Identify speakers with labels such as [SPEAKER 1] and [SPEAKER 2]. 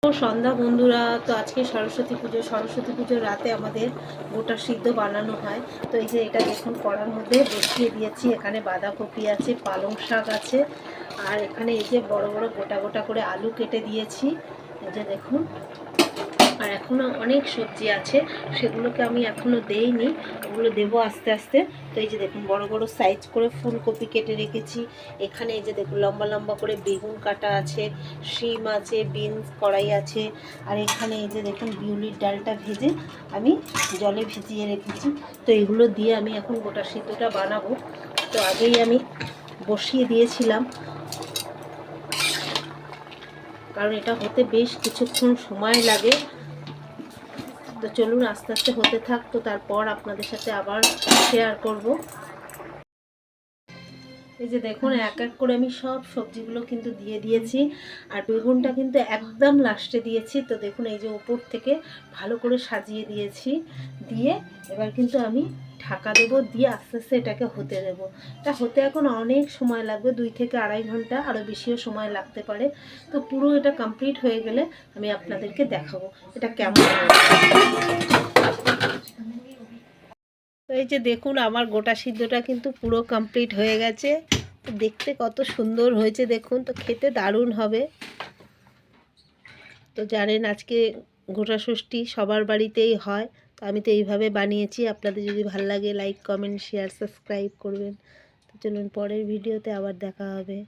[SPEAKER 1] সন্ধ্যা বন্ধুরা, তো আজকে সরস্বতী পুজোর রাতে আমাদের গোটা সিদ্ধ বানানো হয়। তো এই যে এটা দেখুন কড়ার মধ্যে বসিয়ে দিয়েছি। এখানে বাঁধাকপি আছে, পালং শাক আছে, আর এখানে এই যে বড় বড় গোটা গোটা করে আলু কেটে দিয়েছি, এই যে দেখুন। আর এখনও অনেক সবজি আছে, সেগুলোকে আমি এখনও দেইনি, ওগুলো দেবো আস্তে আস্তে। তো এই যে দেখুন বড় বড় সাইজ করে ফুলকপি কেটে রেখেছি। এখানে এই যে দেখুন লম্বা লম্বা করে বেগুন কাটা আছে, শিম আছে, বিনস কড়াই আছে। আর এখানে এই যে দেখুন বিউলির ডালটা ভেজে আমি জলে ভিজিয়ে রেখেছি। তো এগুলো দিয়ে আমি এখন গোটা সিদ্ধটা বানাবো। তো আগেই আমি বসিয়ে দিয়েছিলাম, কারণ এটা হতে বেশ কিছুক্ষণ সময় লাগে। তো চলুন আস্তে আস্তে হতে থাক, তো তারপর আপনাদের সাথে আবার শেয়ার করব। এই যে দেখুন এক এক করে আমি সব সবজিগুলো কিন্তু দিয়ে দিয়েছি, আর বেগুনটা কিন্তু একদম লাস্টে দিয়েছি। তো দেখুন এই যে উপর থেকে ভালো করে সাজিয়ে দিয়েছি, দিয়ে এবার কিন্তু আমি ঢাকা দেবো, দিয়ে আস্তে আস্তে এটাকে হতে দেবো। এটা হতে এখন অনেক সময় লাগবে, 2 থেকে আড়াই ঘন্টা, আরও বেশিও সময় লাগতে পারে। তো পুরো এটা কমপ্লিট হয়ে গেলে আমি আপনাদেরকে দেখাবো এটা কেমন হয়েছে। তো এই যে দেখুন আমার গোটা সিদ্ধটা কিন্তু পুরো কমপ্লিট হয়ে গেছে। তো দেখতে কত সুন্দর হয়েছে দেখুন, তো খেতে দারুণ হবে। তো জানেন আজকে গোটা ষষ্ঠী সবার বাড়িতেই হয়, তো আমি তো এইভাবে বানিয়েছি। আপনাদের যদি ভালো লাগে লাইক কমেন্ট শেয়ার সাবস্ক্রাইব করবেন। তো চলুন পরের ভিডিওতে আবার দেখা হবে।